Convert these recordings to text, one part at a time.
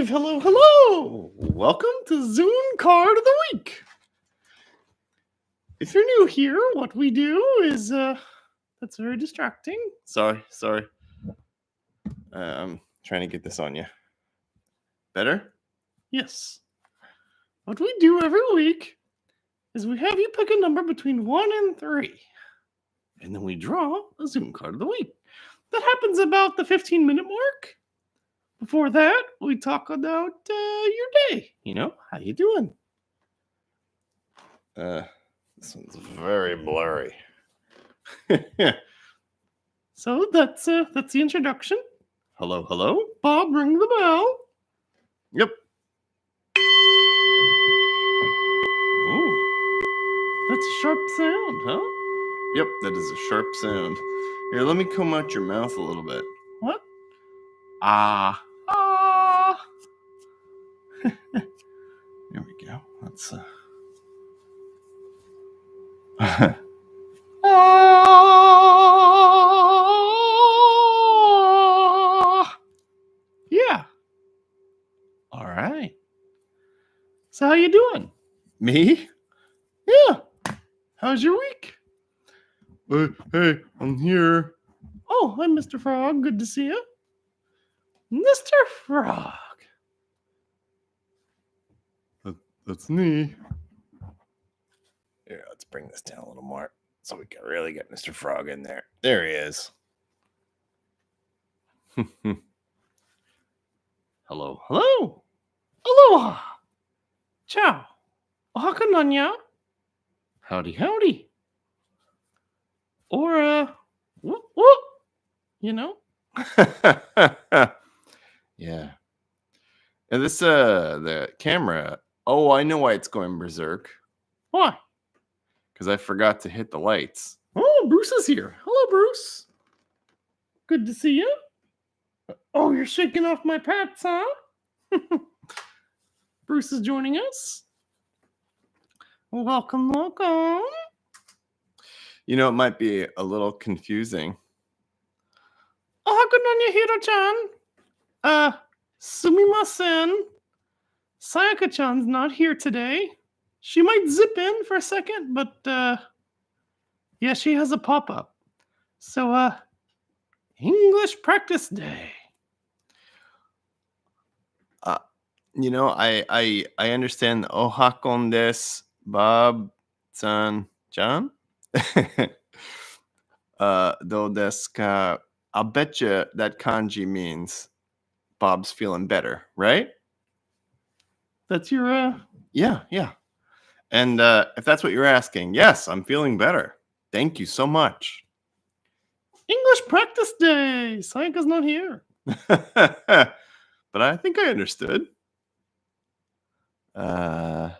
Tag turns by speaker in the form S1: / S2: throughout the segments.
S1: live. Hello, hello. Welcome to Zoon Card of the Week. If you're new here, what we do is, that's very distracting. Sorry. I'm trying to get this on you. Better? Yes. What we do every week is we have you pick a number between 1 and 3. And then we draw a Zoom Card of the Week. That happens about the 15-minute mark. Before that, we talk about your day. How you doing? This one's very blurry. So that's the introduction. Hello. Bob, ring the bell. Yep. Ooh, that's a sharp sound, huh? Yep, that is a sharp sound. Here, let me comb out your mouth a little bit. What? Ah. There we go. Let's yeah. All right. So how you doing? Me? Yeah. How's your week? Hey, I'm here. Oh, hi, Mr. Frog. Good to see you. Mr. Frog. That's me. Here, let's bring this down a little more so we can really get Mr. Frog in there. There he is. Hello. Aloha. Ciao. Ohaka nanya. Howdy. Or, whoop. Yeah. And this, the camera. Oh, I know why it's going berserk. Why? Because I forgot to hit the lights. Oh, Bruce is here. Hello, Bruce. Good to see you. Oh, you're shaking off my pats, huh? Bruce is joining us. Welcome. It might be a little confusing. Ohakonanya Hiro-chan. Sumimasen. Sayaka-chan's not here today. She might zip in for a second, but yeah, she has a pop-up. So, English practice day. I understand ohakon desu, Bob-san, John? Do desu ka? I'll bet you that kanji means Bob's feeling better, right? That's your, Yeah. And if that's what you're asking, yes, I'm feeling better. Thank you so much. English practice day. Sayaka's not here. But I think I understood. Genki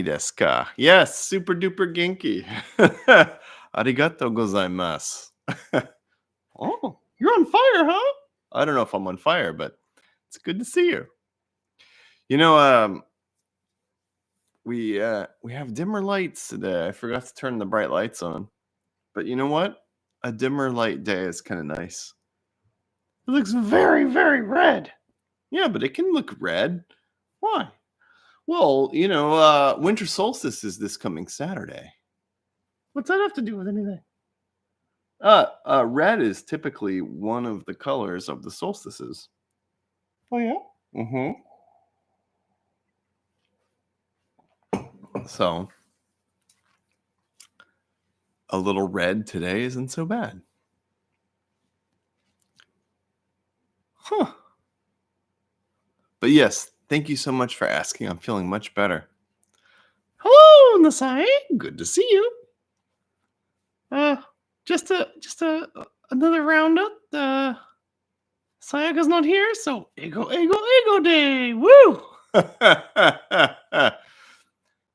S1: desu ka? Yes, super duper genki. Arigatou gozaimasu. Oh, you're on fire, huh? I don't know if I'm on fire, but it's good to see you. We have dimmer lights today. I forgot to turn the bright lights on. But you know what? A dimmer light day is kind of nice. It looks very, very red. Yeah, but it can look red. Why? Well, Winter Solstice is this coming Saturday. What's that have to do with anything? Red is typically one of the colors of the solstices. Oh, yeah? Mm-hmm. So, a little red today isn't so bad. Huh. But yes, thank you so much for asking. I'm feeling much better. Hello, Nasai. Good to see you. Just another roundup. Sayaka's not here, so ego day. Woo!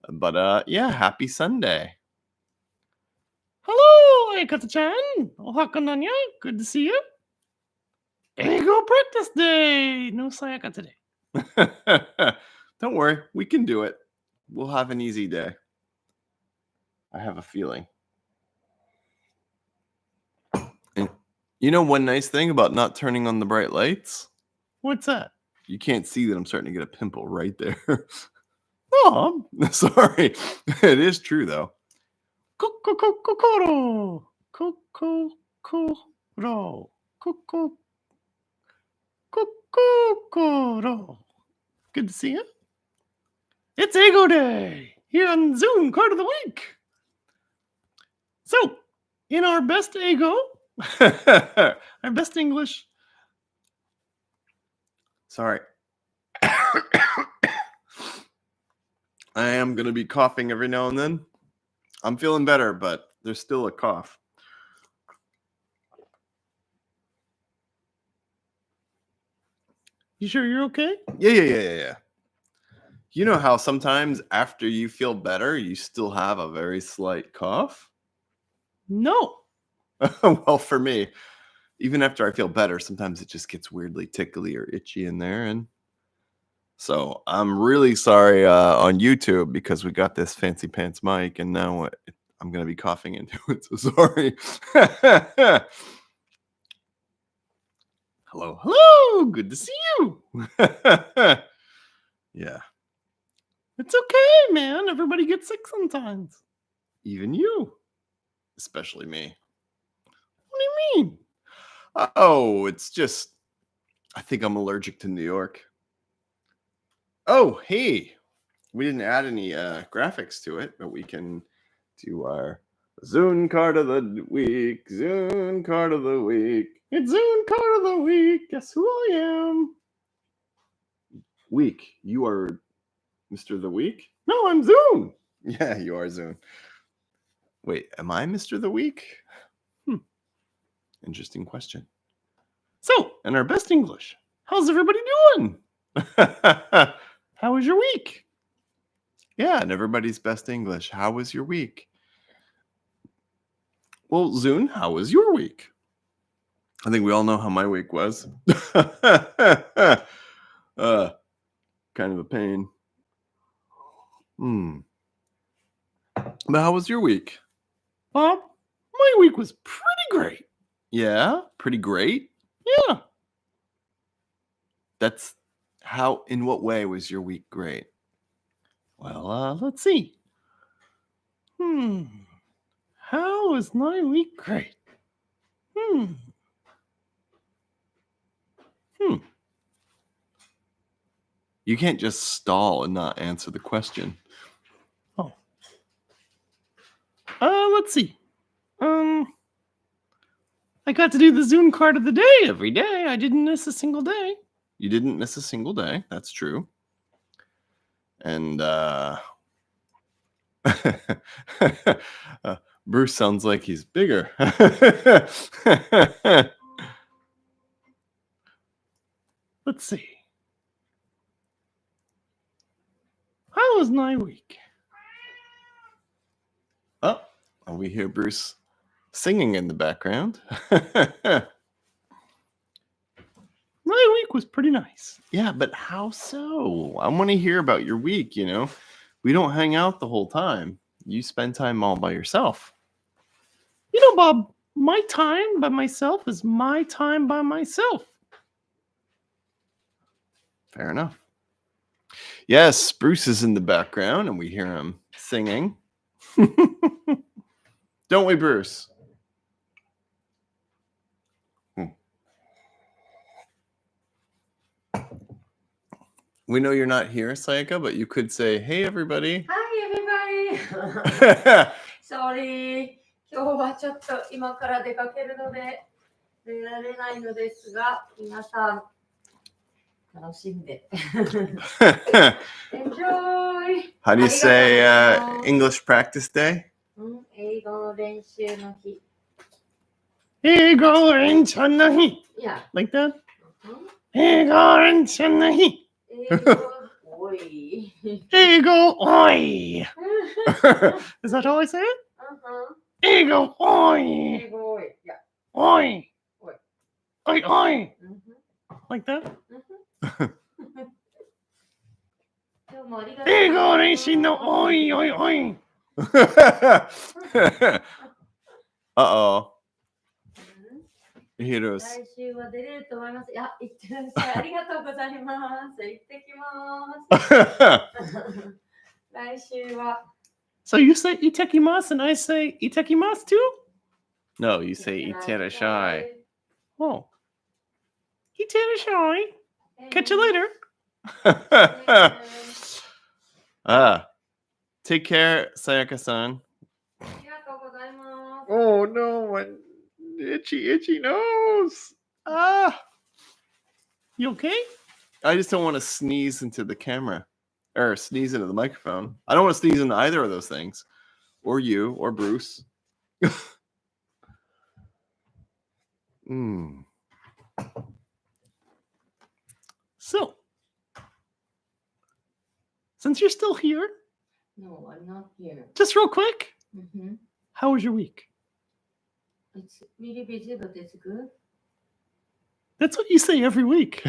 S1: But yeah, happy Sunday. Hello, Aikata-chan. Ohaka nanya. Good to see you. Ego practice day. No Sayaka today. Don't worry, we can do it. We'll have an easy day. I have a feeling. And one nice thing about not turning on the bright lights? What's that? You can't see that I'm starting to get a pimple right there. Oh, I'm sorry. It is true, though. Kokoro. Kokoro. Kokoro. Good to see you. It's Ego Day here on Zoon Card of the Week. So, in our best Ego, our best English. Sorry. I am going to be coughing every now and then. I'm feeling better, but there's still a cough. You sure you're okay? Yeah. You know how sometimes after you feel better, you still have a very slight cough? No. Well, for me, even after I feel better, sometimes it just gets weirdly tickly or itchy in there. And so I'm really sorry on YouTube because we got this fancy pants mic and now I'm going to be coughing into it. So sorry. Hello. Good to see you. Yeah. It's okay, man. Everybody gets sick sometimes. Even you. Especially me. What do you mean? Oh, it's just, I think I'm allergic to New York. Oh, hey. We didn't add any graphics to it, but we can do our Zoon Card of the Week. Zoon Card of the Week. It's Zoon Card of the Week. Guess who I am? Week. You are Mr. The Week? No, I'm Zoon. Yeah, you are Zoon. Wait, am I Mr. The Week? Interesting question. So, in our best English, how's everybody doing? How was your week? Yeah, in everybody's best English, how was your week? Well, Zoon, how was your week? I think we all know how my week was. Kind of a pain. But how was your week? My week was pretty great. Yeah? Pretty great? Yeah. That's how, in what way was your week great? Well, let's see. How was my week great? You can't just stall and not answer the question. Oh. Let's see. I got to do the Zoom card of the day every day. I didn't miss a single day. You didn't miss a single day. That's true. And Bruce sounds like he's bigger. Let's see. How was my week? Oh, we hear Bruce singing in the background. My week was pretty nice. Yeah, but how so? I want to hear about your week, you know. We don't hang out the whole time. You spend time all by yourself. You know, Bob, my time by myself is my time by myself. Fair enough. Yes, Bruce is in the background and we hear him singing. Don't we, Bruce? We know you're not here, Sayaka, but you could say, hey, everybody.
S2: Hi, everybody. Sorry. 今日はちょっと今から出かけるので出られないのですが、皆さん楽しんで。Enjoy.
S1: How do you say English practice day?
S2: 英語の練習の日。
S1: 英語の練習の日。Yeah. Like that? 英語の練習の日。
S2: Oi.
S1: Ego oi. Is that how I say it? Ego oi.
S2: Ego oi. Yeah.
S1: Oi.
S2: Oi.
S1: Oi oi. Like that? Ego reishi no oi oi oi. Uh-oh. Heroes.
S2: 来週は出れると思います。いや、行ってらっしゃい。ありがとうございます。行ってきます。来週は。
S1: So you say itakimasu and I say itakimasu too? No, you say iterashai. Oh. Iterashai. Catch you later. Take care, Sayaka-san.
S2: ありがとうございます。
S1: Oh no, my itchy nose. You okay? I just don't want to sneeze into the camera or sneeze into the microphone. I don't want to sneeze into either of those things, or you, or Bruce. So, since you're still here,
S2: No, I'm not here.
S1: just real quick,
S2: Mm-hmm.
S1: how was your week?
S2: It's really busy, but it's good.
S1: That's what you say every week.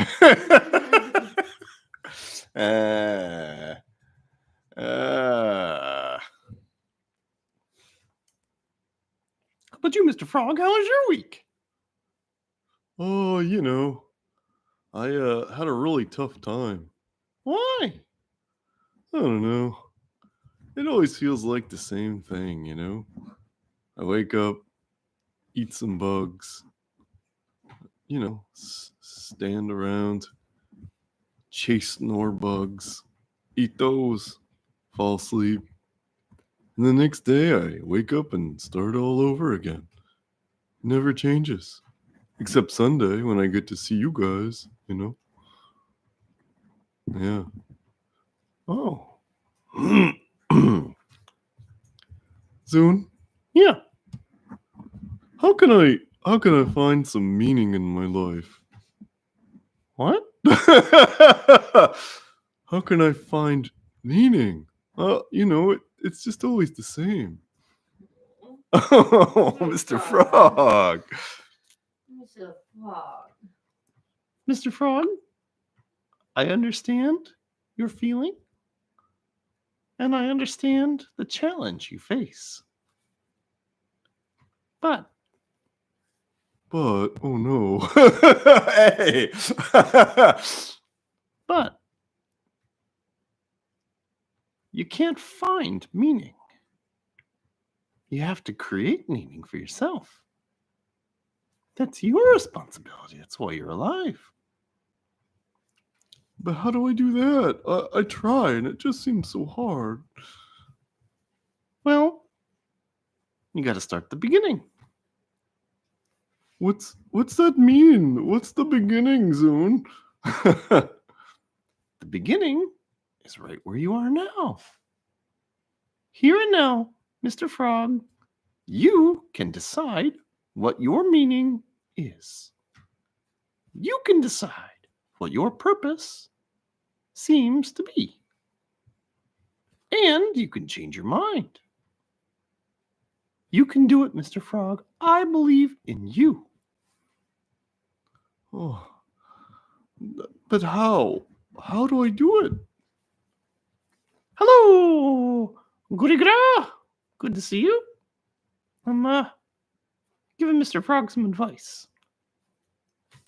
S1: But you, Mr. Frog, how was your week? Oh, you know, I had a really tough time. Why? I don't know. It always feels like the same thing, you know? I wake up, eat some bugs, you know, stand around, chase more bugs, eat those, fall asleep. And the next day I wake up and start all over again. Never changes. Except Sunday when I get to see you guys, you know? Yeah. Oh. Zoon? Yeah. How can I find some meaning in my life? What? How can I find meaning? You know, it's just always the same. Oh, Mr. Frog.
S2: Mr. Frog.
S1: Mr. Frog, I understand your feeling, and I understand the challenge you face. But, oh no. Hey. But, you can't find meaning. You have to create meaning for yourself. That's your responsibility. That's why you're alive. But how do I do that? I try, and it just seems so hard. Well, you got to start the beginning. What's that mean? What's the beginning, Zoon? The beginning is right where you are now. Here and now, Mr. Frog, you can decide what your meaning is. You can decide what your purpose seems to be. And you can change your mind. You can do it, Mr. Frog. I believe in you. Oh, but how? How do I do it? Hello, Gurigra. Good to see you. I'm giving Mr. Frog some advice.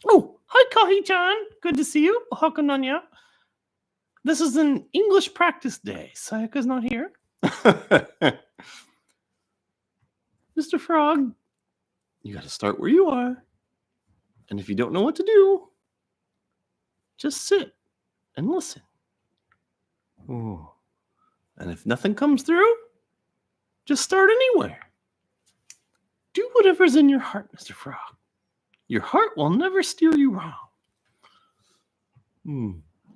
S1: Oh, hi, Kahi-chan. Good to see you. Hakananya. This is an English practice day. Sayaka's not here. Mr. Frog, you got to start where you are. And if you don't know what to do, just sit and listen. Oh. And if nothing comes through, just start anywhere. Do whatever's in your heart, Mr. Frog. Your heart will never steer you wrong.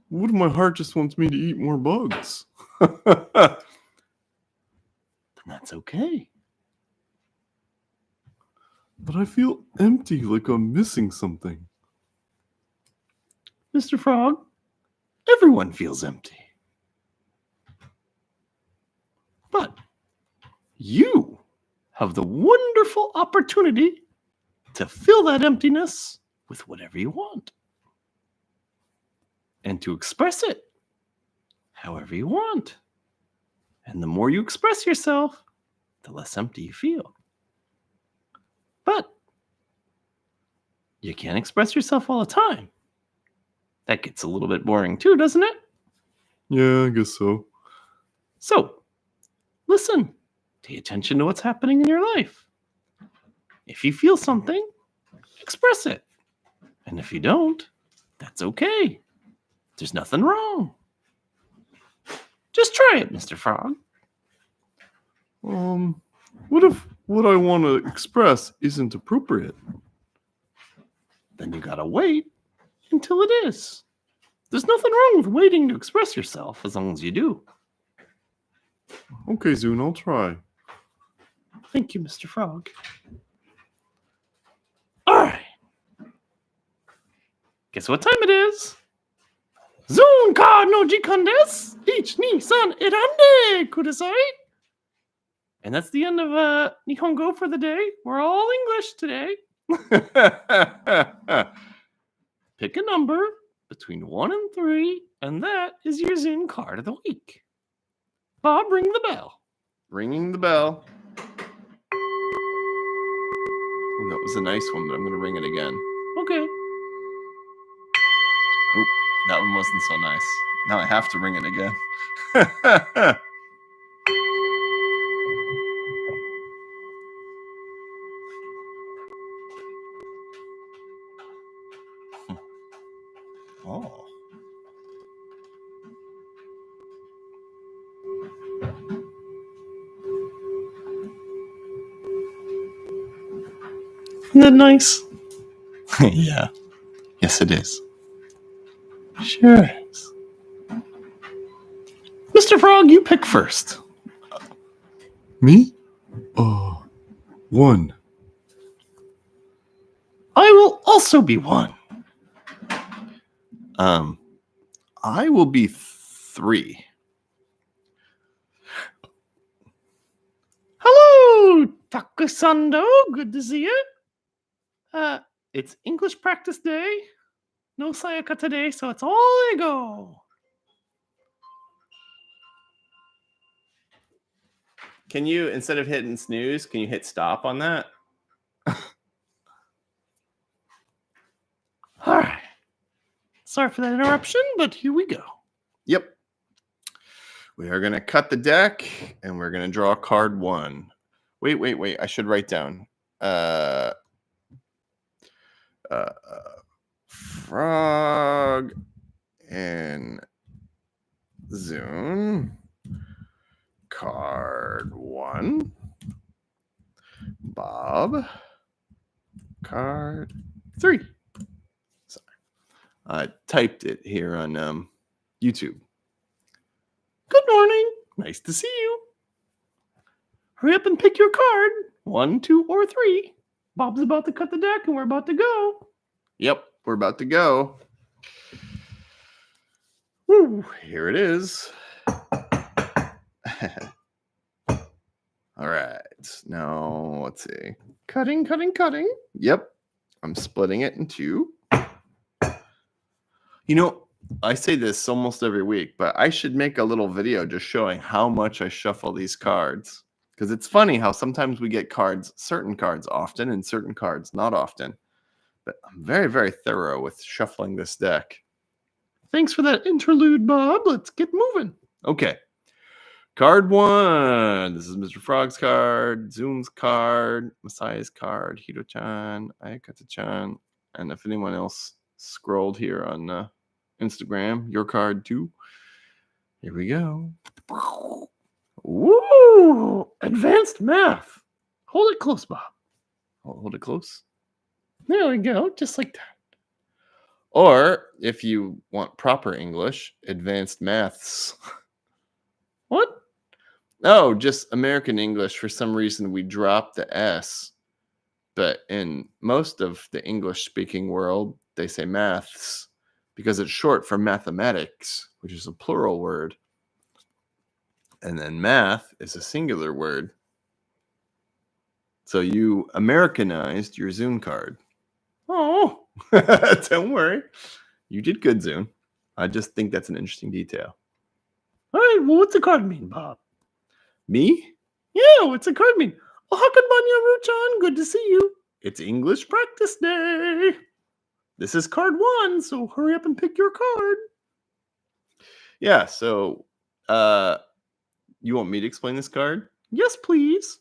S1: What if my heart just wants me to eat more bugs? Then that's okay. But I feel empty, like I'm missing something. Mr. Frog, everyone feels empty. But you have the wonderful opportunity to fill that emptiness with whatever you want. And to express it however you want. And the more you express yourself, the less empty you feel. But You can't express yourself all the time. That gets a little bit boring too, doesn't it?
S3: Yeah, I guess so.
S1: So, listen. Pay attention to what's happening in your life. If you feel something, express it. And if you don't, that's okay. There's nothing wrong. Just try it, Mr. Frog.
S3: What if what I want to express isn't appropriate?
S1: Then you gotta wait until it is. There's nothing wrong with waiting to express yourself as long as you do.
S3: Okay, Zoon, I'll try.
S1: Thank you, Mr. Frog. Alright. Guess what time it is? Zoon Card no jikan desu. 1, 2, 3 選んで kudasai. And that's the end of Nihongo for the day. We're all English today. Pick a number between 1 and 3, and that is your Zoon Card of the week. Bob, ring the bell.
S3: Ringing the bell. Ooh, that was a nice one, but I'm going to ring it again.
S1: Okay.
S3: Oop, that one wasn't so nice. Now I have to ring it again. Oh.
S1: Isn't that nice?
S3: Yeah. Yes, it is.
S1: Sure is. Mr. Frog, you pick first.
S3: Me? 1.
S1: I will also be 1.
S3: I will be 3.
S1: Hello, Takusando. Good to see you. It's English practice day. No Sayaka today, so it's all ego.
S3: Can you, instead of hitting snooze, can you hit stop on that?
S1: All right. Sorry for that interruption, but here we go.
S3: Yep. We are going to cut the deck, and we're going to draw card 1. Wait. I should write down. Frog and Zoon. Card 1. Bob. Card 3. Sorry. I typed it here on YouTube.
S1: Good morning. Nice to see you. Hurry up and pick your card. 1, 2, or 3. Bob's about to cut the deck, and we're about to go.
S3: Yep, we're about to go. Woo, here it is. All right. Now, let's see.
S1: Cutting.
S3: Yep. I'm splitting it in 2. You know, I say this almost every week, but I should make a little video just showing how much I shuffle these cards. Because it's funny how sometimes we get cards, certain cards often, and certain cards not often. But I'm very, very thorough with shuffling this deck.
S1: Thanks for that interlude, Bob. Let's get moving.
S3: Okay. Card 1. This is Mr. Frog's card, Zoom's card, Masai's card, Hiro-chan, Ayakata-chan, and if anyone else scrolled here on Instagram, your card too. Here we go.
S1: Woo! Advanced math. Hold it close, Bob.
S3: Hold it close.
S1: There we go. Just like that.
S3: Or, if you want proper English, advanced maths.
S1: What?
S3: Oh, just American English. For some reason, we dropped the S. But in most of the English-speaking world, they say maths because it's short for mathematics, which is a plural word. And then math is a singular word. So you Americanized your Zoon card.
S1: Oh.
S3: Don't worry. You did good, Zoon. I just think that's an interesting detail.
S1: All right, well, what's the card mean, Bob?
S3: Me?
S1: Yeah, what's the card mean? Oh, Hakanbanya Ruchan, good to see you.
S3: It's English practice day. This is card 1, so hurry up and pick your card. Yeah, so you want me to explain this card? Yes, please.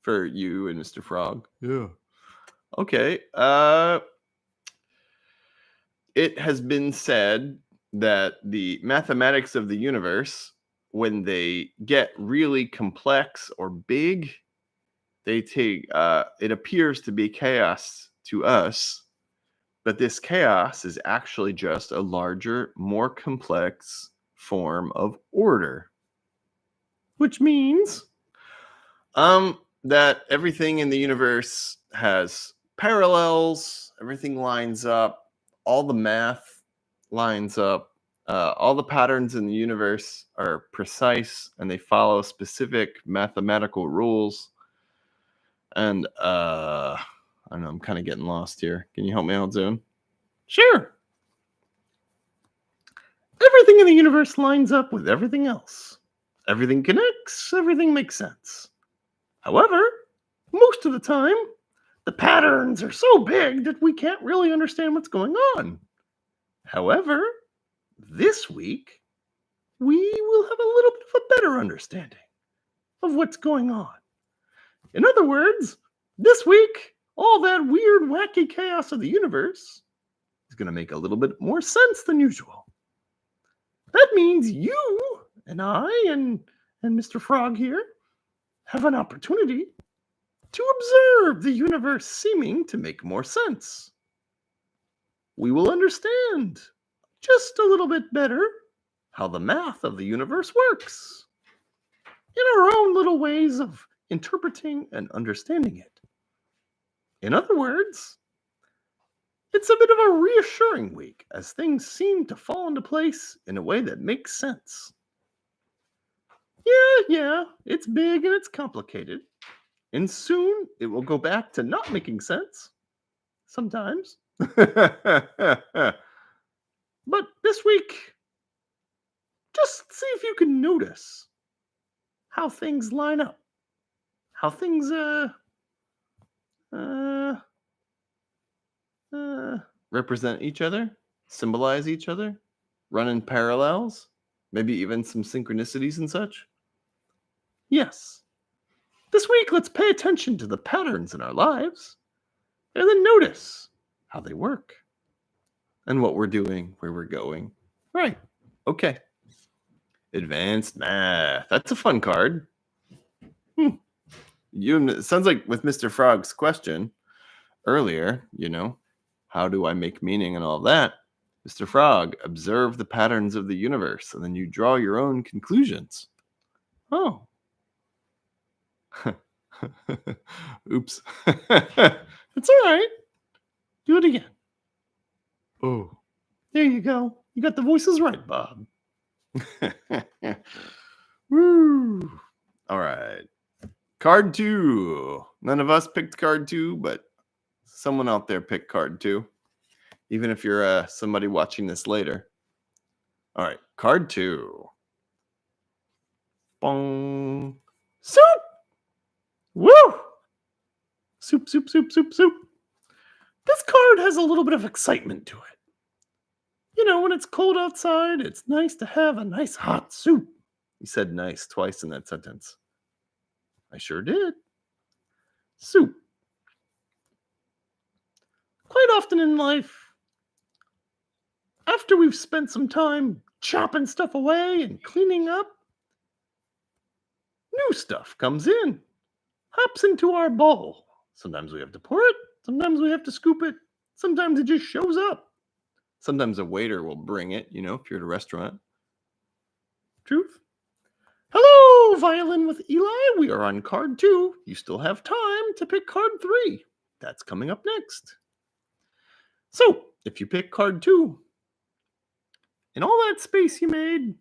S3: For you and Mr. Frog. Yeah. Okay. It has been said that the mathematics of the universe, when they get really complex or big, they take it appears to be chaos to us, but this chaos is actually just a larger, more complex form of order, which means that everything in the universe has parallels, everything lines up, all the math lines up, all the patterns in the universe are precise and they follow specific mathematical rules. And I don't know, I'm kind of getting lost here. Can you help me out, Zoon? Sure. Everything in the universe lines up with everything else. Everything connects, everything makes sense. However, most of the time, the patterns are so big that we can't really understand what's going on. However, this week, we will have a little bit of a better understanding of what's going on. In other words, this week, all that weird, wacky chaos of the universe is going to make a little bit more sense than usual. That means you and I and Mr. Frog here have an opportunity to observe the universe seeming to make more sense. We will understand just a little bit better how the math of the universe works in our own little ways of interpreting and understanding it. In other words, it's a bit of a reassuring week as things seem to fall into place in a way that makes sense. Yeah, it's big and it's complicated. And soon it will go back to not making sense. Sometimes. But this week, just see if you can notice how things line up. How things represent each other, symbolize each other, run in parallels, maybe even some synchronicities and such. Yes. This week, let's pay attention to the patterns in our lives and then notice how they work and what we're doing, where we're going. Right. Okay. Advanced math. That's a fun card. It sounds like with Mr. Frog's question earlier, how do I make meaning and all that? Mr. Frog, observe the patterns of the universe and then you draw your own conclusions. Oh. Oops. It's all right. Do it again. Oh. There you go. You got the voices right, Bob. Woo. All right. Card 2. None of us picked card 2, but someone out there picked card 2. Even if you're somebody watching this later. All right. Card 2. Bong. Soup. Woo! Soup, soup, soup, soup, soup. This card has a little bit of excitement to it. When it's cold outside, it's nice to have a nice hot soup. You said nice twice in that sentence. I sure did. Soup. Quite often in life, after we've spent some time chopping stuff away and cleaning up, new stuff comes in, hops into our bowl. Sometimes we have to pour it, sometimes we have to scoop it, sometimes it just shows up. Sometimes a waiter will bring it, if you're at a restaurant. Truth? Hello, Violin with Eli. We are on card 2. You still have time to pick card 3. That's coming up next. So, if you pick card 2, in all that space you made,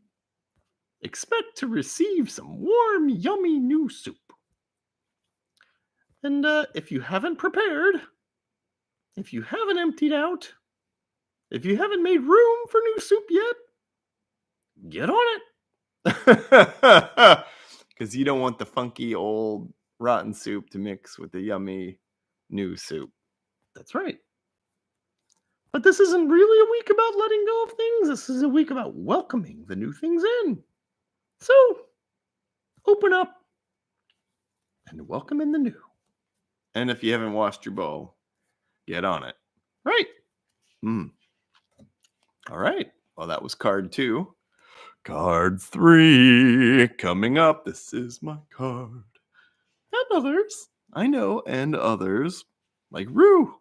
S3: expect to receive some warm, yummy new soup. And if you haven't prepared, if you haven't emptied out, if you haven't made room for new soup yet, get on it. Because you don't want the funky old rotten soup to mix with the yummy new soup. That's right. But this isn't really a week about letting go of things. This is a week about welcoming the new things in. So, open up and welcome in the new.
S1: And if you haven't washed your bowl, get on it.
S3: Right.
S1: All right. Well, that was card 2. Card 3 coming up. This is my card.
S3: And others.
S1: I know, and others like Rue.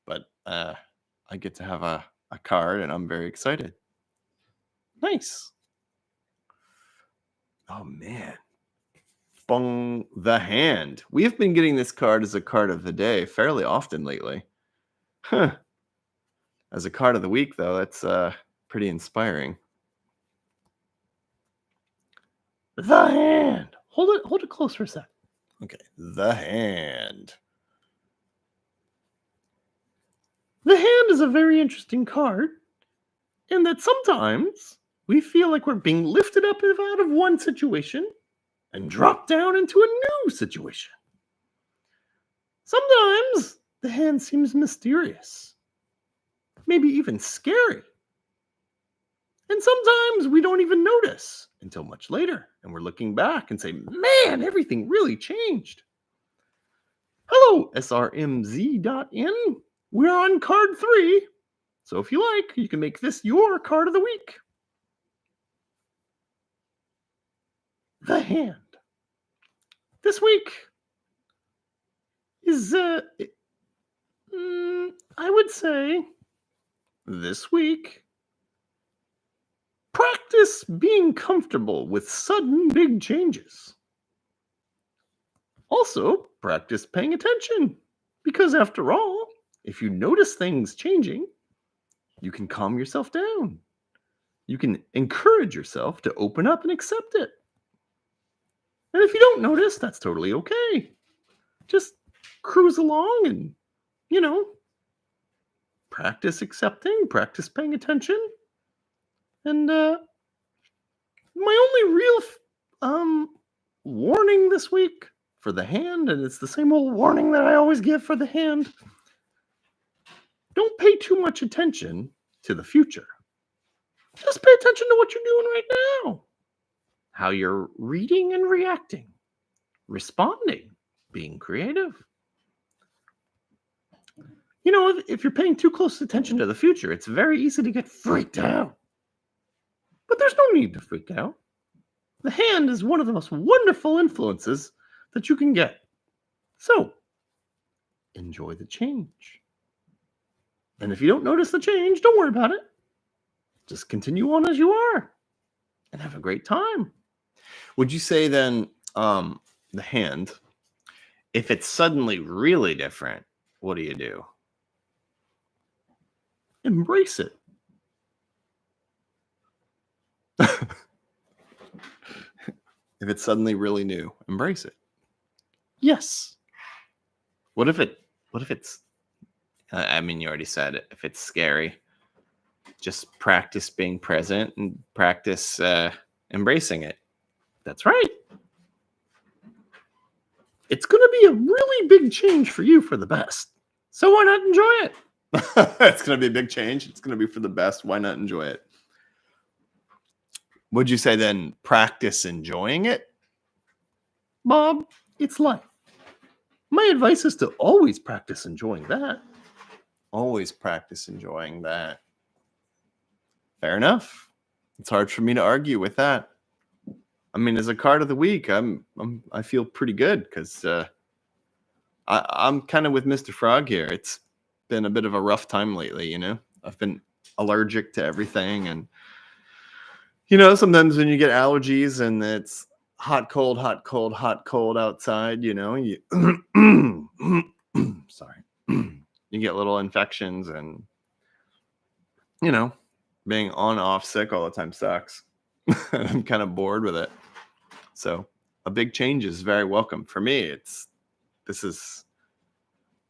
S1: But I get to have a card, and I'm very excited.
S3: Nice.
S1: Oh, man. Bung, the hand. We have been getting this card as a card of the day fairly often lately. Huh. As a card of the week, though, that's pretty inspiring.
S3: The hand. Hold it close for a sec.
S1: Okay, the hand.
S3: The hand is a very interesting card in that sometimes we feel like we're being lifted up out of one situation and dropped down into a new situation. Sometimes the hand seems mysterious, maybe even scary. And sometimes we don't even notice until much later, and we're looking back and say, man, everything really changed. Hello, srmz.in. We're on card 3. So if you like, you can make this your card of the week. The hand. This week is, I would say, this week, practice being comfortable with sudden big changes. Also, practice paying attention, because after all, if you notice things changing, you can calm yourself down. You can encourage yourself to open up and accept it. And if you don't notice, that's totally okay. Just cruise along and, practice accepting, practice paying attention. And my only real warning this week for the hand, and it's the same old warning that I always give for the hand, don't pay too much attention to the future. Just pay attention to what you're doing right now. How you're reading and reacting, responding, being creative. If you're paying too close attention to the future, it's very easy to get freaked out. But there's no need to freak out. The hand is one of the most wonderful influences that you can get. So, enjoy the change. And if you don't notice the change, don't worry about it. Just continue on as you are and have a great time.
S1: Would you say then, the hand, if it's suddenly really different, what do you do?
S3: Embrace it.
S1: If it's suddenly really new, embrace it.
S3: Yes.
S1: What if it's, you already said it. If it's scary, just practice being present and practice embracing it.
S3: That's right. It's going to be a really big change for you for the best. So why not enjoy it?
S1: It's going to be a big change. It's going to be for the best. Why not enjoy it? Would you say then practice enjoying it?
S3: Bob, it's life. My advice is to always practice enjoying that.
S1: Always practice enjoying that. Fair enough. It's hard for me to argue with that. As a card of the week, I feel pretty good because I'm kind of with Mr. Frog here. It's been a bit of a rough time lately, I've been allergic to everything, and sometimes when you get allergies and it's hot, cold outside, you sorry, you get little infections, and being on off sick all the time sucks. I'm kind of bored with it. So a big change is very welcome. For me, this is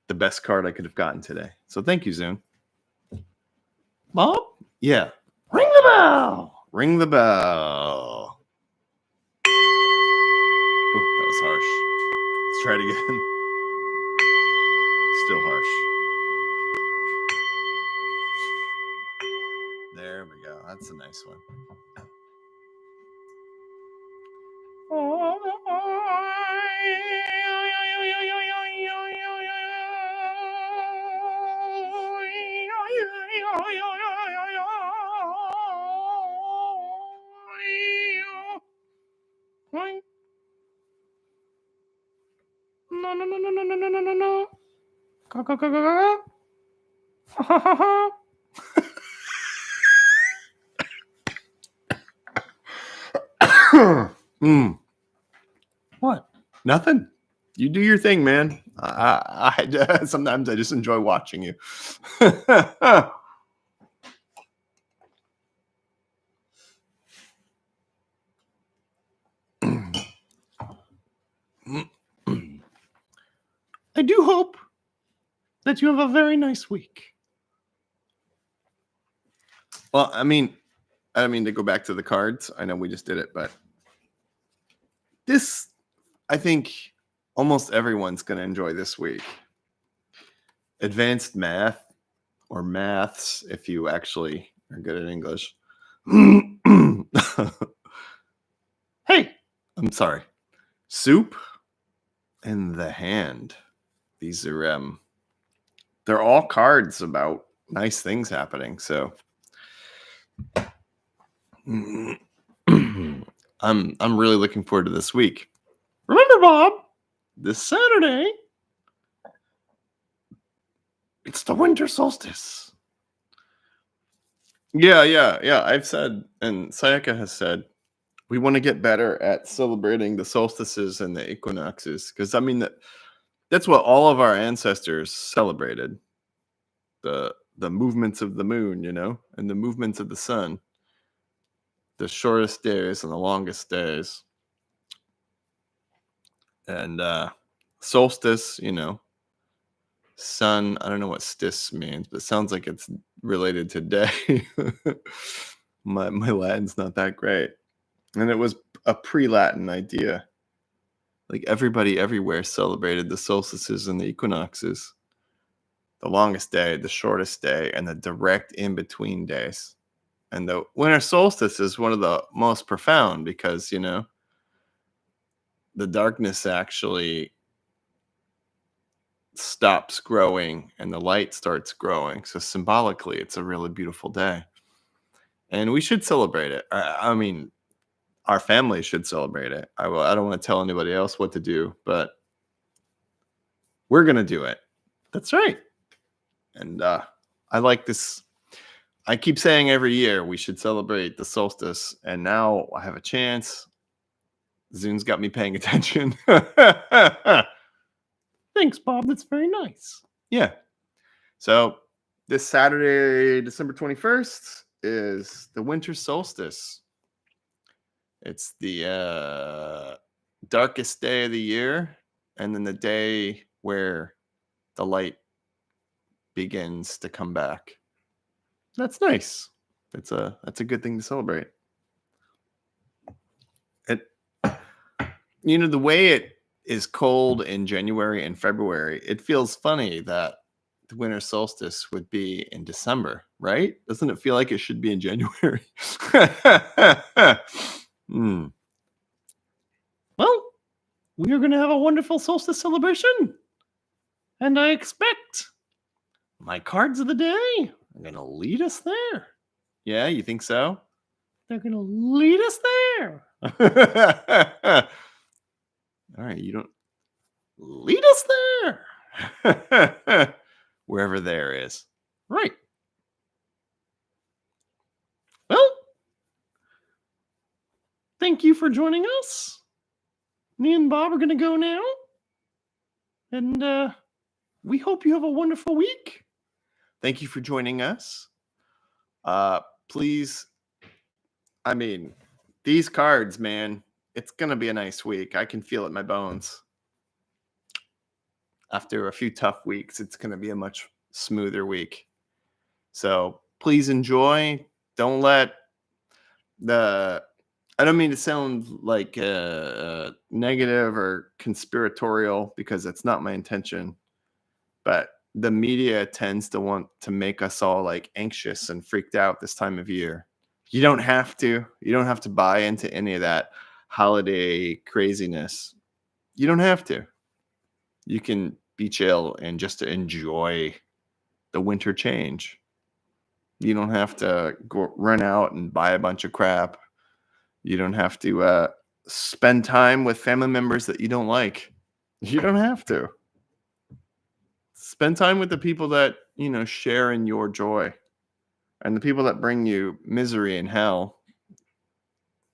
S1: the best card I could have gotten today. So thank you, Zoon.
S3: Bob,
S1: Yeah.
S3: ring the bell.
S1: Ring the bell. Ooh, that was harsh. Let's try it again. Still harsh.
S3: There we go. That's a nice one.
S1: No, no, no, no, no, no, no, no, no, no. Go, go, go, go, go, go. What? Nothing. You do your thing, man. I sometimes I just enjoy watching you. I do hope that you have a very nice week. Well, I mean, I don't mean to go back to the cards. I know we just did it, but this, I think almost everyone's going to enjoy this week. Advanced math or maths, if you actually are good at English. Hey, I'm sorry. Soup and the hand. These are they're all cards about nice things happening. So I'm really looking forward to this week. Remember, Bob, this Saturday it's the winter solstice. Yeah. I've said, and Sayaka has said, we want to get better at celebrating the solstices and the equinoxes, because I mean that's what all of our ancestors celebrated. The movements of the moon, and the movements of the sun. The shortest days and the longest days. And solstice, sun, I don't know what stis means, but it sounds like it's related to day. My Latin's not that great. And it was a pre-Latin idea. Like everybody everywhere celebrated the solstices and the equinoxes. The longest day, the shortest day, and the direct in-between days. And the winter solstice is one of the most profound because, the darkness actually stops growing and the light starts growing. So symbolically, it's a really beautiful day. And we should celebrate it. I mean, our family should celebrate it. I don't want to tell anybody else what to do, but we're going to do it. That's right. And I like this. I keep saying every year we should celebrate the solstice, and now I have a chance. Zoon's got me paying attention. Thanks, Bob. That's very nice. Yeah. So this Saturday, December 21st, is the winter solstice. It's the darkest day of the year, and then the day where the light begins to come back. That's nice. That's a good thing to celebrate. The way it is cold in January and February, it feels funny that the winter solstice would be in December, right? Doesn't it feel like it should be in January? Well, we are going to have a wonderful solstice celebration. And I expect my cards of the day are going to lead us there. Yeah, you think so? They're going to lead us there. All right, you don't lead us there. Wherever there is. Right. Well, thank you for joining us. Me and Bob are going to go now. And we hope you have a wonderful week. Thank you for joining us. Please, I mean, these cards, man, it's going to be a nice week. I can feel it in my bones. After a few tough weeks, it's going to be a much smoother week. So please enjoy. Don't let I don't mean to sound like negative or conspiratorial, because that's not my intention. But
S3: the media tends to want to make us all like anxious and freaked out this time of year. You don't have to. You don't have to buy into any of that holiday craziness. You don't have to. You can be chill and just enjoy the winter change. You don't have to go run out and buy a bunch of crap. You don't have to spend time with family members that you don't like. You don't have to. Spend time with the people that, share in your joy. And the people that bring you misery and hell,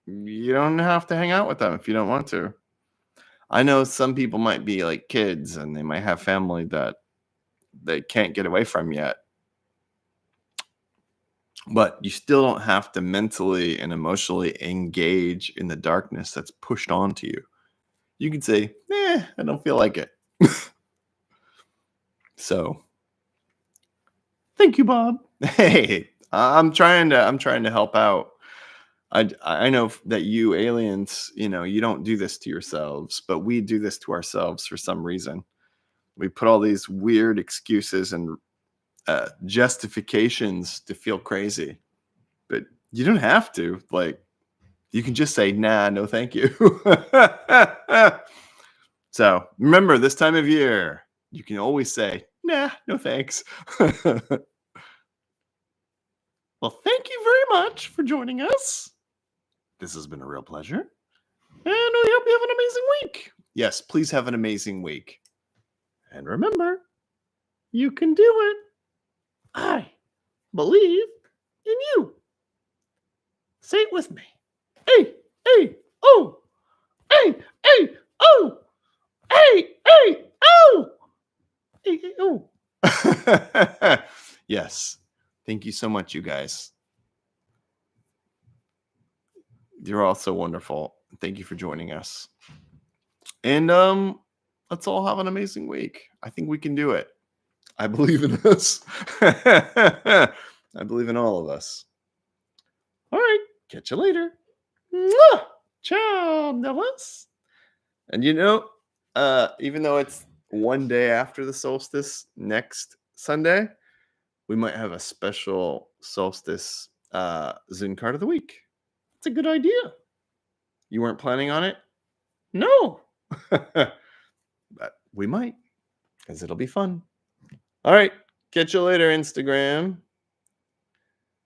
S3: you don't have to hang out with them if you don't want to. I know some people might be like kids and they might have family that they can't get away from yet. But you still don't have to mentally and emotionally engage in the darkness that's pushed onto you. You can say, I don't feel like it. So, thank you, Bob. Hey, I'm trying to help out. I know that you aliens, you don't do this to yourselves, but we do this to ourselves for some reason. We put all these weird excuses and justifications to feel crazy, but you don't have to. Like, you can just say, nah, no, thank you. So remember, this time of year, you can always say, nah, no thanks. Well, thank you very much for joining us. This has been a real pleasure. And we hope you have an amazing week. Yes, please have an amazing week. And remember, you can do it. I believe in you. Say it with me. Hey, hey, oh. Hey, hey, oh. Hey, hey, oh. Hey, hey, oh. Yes. Thank you so much, you guys. You're all so wonderful. Thank you for joining us. And let's all have an amazing week. I think we can do it. I believe in us. I believe in all of us. All right. Catch you later. Mwah! Ciao, Nellis. And even though it's one day after the solstice, next Sunday, we might have a special solstice Zoon card of the week. It's a good idea. You weren't planning on it? No. But we might, because it'll be fun. All right. Catch you later, Instagram.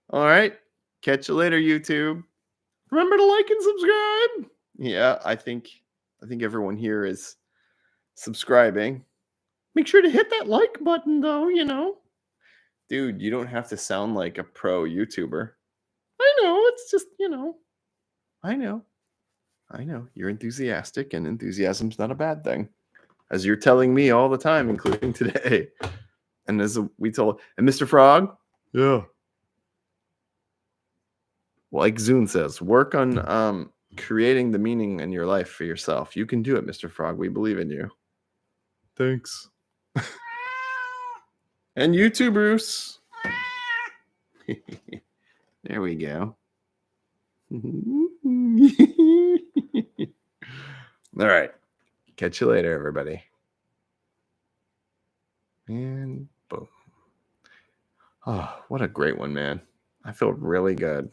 S3: All right. Catch you later, YouTube. Remember to like and subscribe. Yeah, I think everyone here is subscribing. Make sure to hit that like button, though, Dude, you don't have to sound like a pro YouTuber. I know. It's just, I know. You're enthusiastic, and enthusiasm's not a bad thing. As you're telling me all the time, including today. And as we told, and Mr. Frog? Yeah. Like Zoon says, work on creating the meaning in your life for yourself. You can do it, Mr. Frog. We believe in you. Thanks. And you too, Bruce. There we go. All right. Catch you later, everybody. And boom. Oh, what a great one, man. I feel really good.